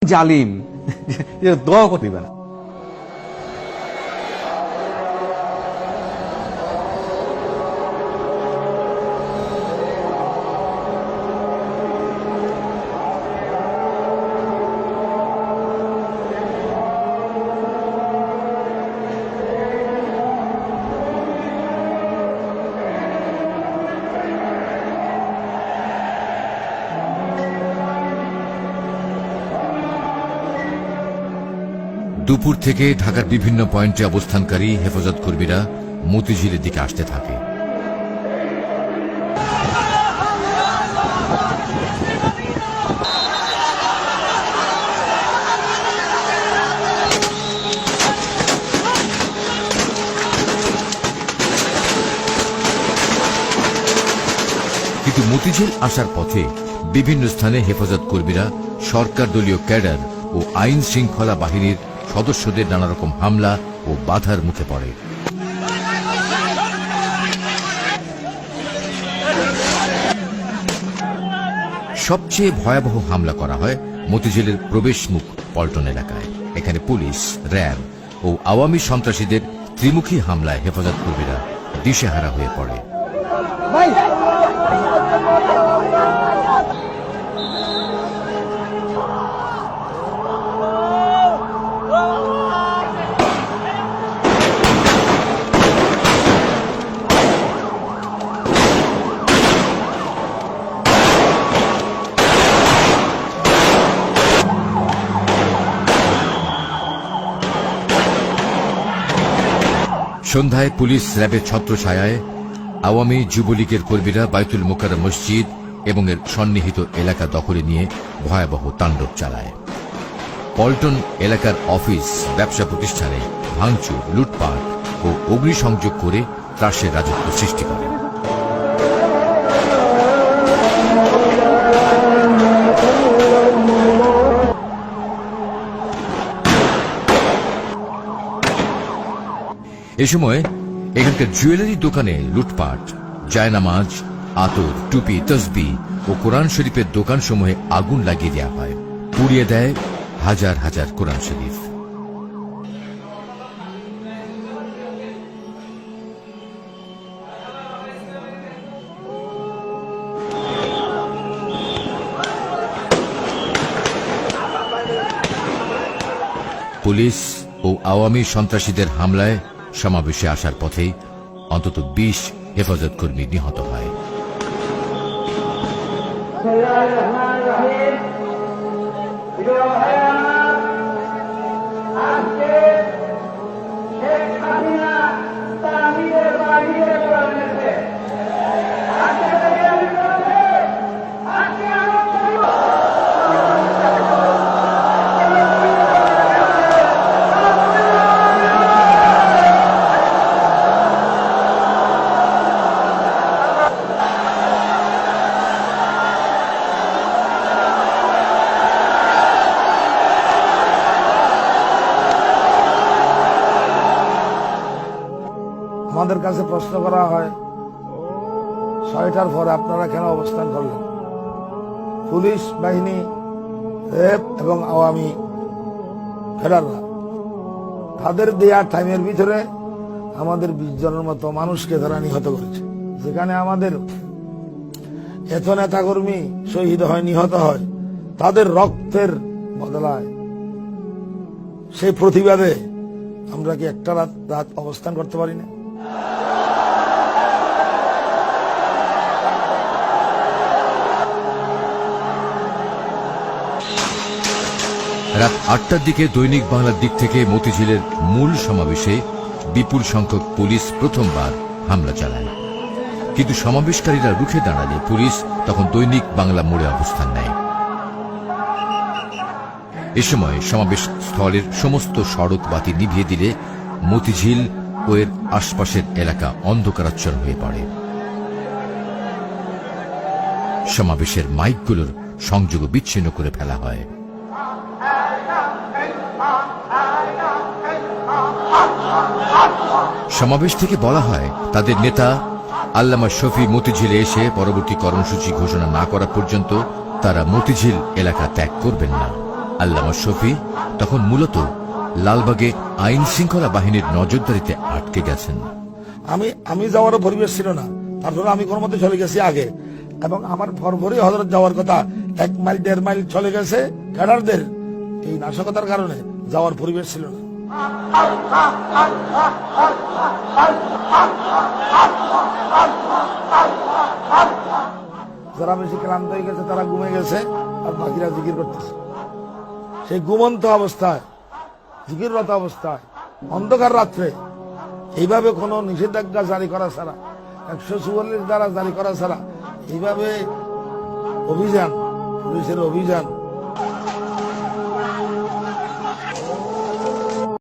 জালিম দোয়া করবে না। দুপুর থেকে ঢাকার বিভিন্ন পয়েন্টে অবস্থানকারী হেফাজত কর্মীরা মতিঝিলের দিকে আসতে থাকে। কিন্তু মতিঝিল আসার পথে বিভিন্ন স্থানে হেফাজত কর্মীরা সরকার দলীয় ক্যাডার ও আইন শৃঙ্খলা বাহিনীর সদস্যদের নানা রকম হামলা ও বাধার মুখে পড়ে। সবচেয়ে ভয়াবহ হামলা করা হয় মতিঝিলের প্রবেশ মুখ পল্টন এলাকায়। এখানে পুলিশ, র্যাব ও আওয়ামী সন্ত্রাসীদের ত্রিমুখী হামলায় হেফাজত কর্মীরা দিশেহারা হয়ে পড়ে। সন্ধ্যায় পুলিশ র্যাবের ছত্রছায়ায় আওয়ামী যুবলীগের কর্মীরা বাইতুল মোকাররম মসজিদ এবং এর সন্নিহিত এলাকা দখলে নিয়ে ভয়াবহ তাণ্ডব চালায়। পল্টন এলাকার অফিস, ব্যবসা প্রতিষ্ঠানে ভাঙচুর, লুটপাট ও অগ্নিসংযোগ করে ত্রাসের রাজত্ব সৃষ্টি করে। এ সময় এখানকার জুয়েলারি দোকানে লুটপাট, জায়নামাজ, আতর, টুপি, তসবিহ ও কোরআন শরীফের দোকানসমূহে আগুন লাগিয়ে দেওয়া হয়। পুড়িয়ে দেয় হাজার হাজার কোরআন শরীফ। পুলিশ ও আওয়ামী সন্ত্রাসীদের হামলায় সমাবেশে আসার পথেই অন্তত ২০ হেফাজত কর্মী নিহত হয়। আমাদের কাছে প্রশ্ন করা হয়, ৬টার পরে আপনারা কেন অবস্থান করলেন? পুলিশ বাহিনী, র্যাব এবং আওয়ামী ফেডাররা তাদের দেয়া টাইমের ভিতরে আমাদের ২০ জনের মতো মানুষকে তারা নিহত করেছে। যেখানে আমাদের এত নেতাকর্মী শহীদ হয়, নিহত হয়, তাদের রক্তের বদলায় সেই প্রতিবাদে আমরা কি একটা রাত অবস্থান করতে পারি না? রাত ৮টার দিকে দৈনিক বাংলার দিক থেকে মতিঝিলের মূল সমাবেশে বিপুল সংখ্যক পুলিশ প্রথমবার হামলা চালায়। কিন্তু সমাবেশকারীরা রুখে দাঁড়ালে পুলিশ তখন দৈনিক বাংলা মোড়ে অবস্থান নেয়। এ সময় সমাবেশ স্থলের সমস্ত সড়ক বাতি নিভিয়ে দিলে মতিঝিল ও এর আশপাশের এলাকা অন্ধকারাচ্ছন্ন হয়ে পড়ে। সমাবেশের মাইকগুলোর সংযোগ বিচ্ছিন্ন করে ফেলা হয়। সমাবেশ থেকে বলা হয়, তাদের নেতা আল্লামা শফি মতিঝিলে এসে পরবর্তী কর্মসূচি ঘোষণা না করা পর্যন্ত তারা মতিঝিল এলাকা ত্যাগ করবেন না। আল্লামা শফি তখন মূলত লালবাগে আইন শৃঙ্খলা বাহিনীর নজরদারিতে আটকে গেছেন। আমি যাওয়ারও পরিবেশ ছিল না, তারপরে আমি কোনো মতে চলে গেছি আগে, এবং আমার ফরফরি হজরত যাওয়ার কথা 1 মাইল 1.5 মাইল চলে গেছে। ক্যাডারদের এই নাশকতার কারণে যাওয়ার পরিবেশ ছিল না। যারা বেশি ক্লান্ত হয়ে গেছে তারা ঘুমে গেছে, আর বাকিরা জিকির করতেছে। সেই ঘুমন্ত অবস্থায়, জিকিররত অবস্থায়, অন্ধকার রাত্রে এইভাবে কোনো নিষেধাজ্ঞা জারি করা ছাড়া, 144 দ্বারা জারি করা ছাড়া এইভাবে অভিযান, পুলিশের অভিযান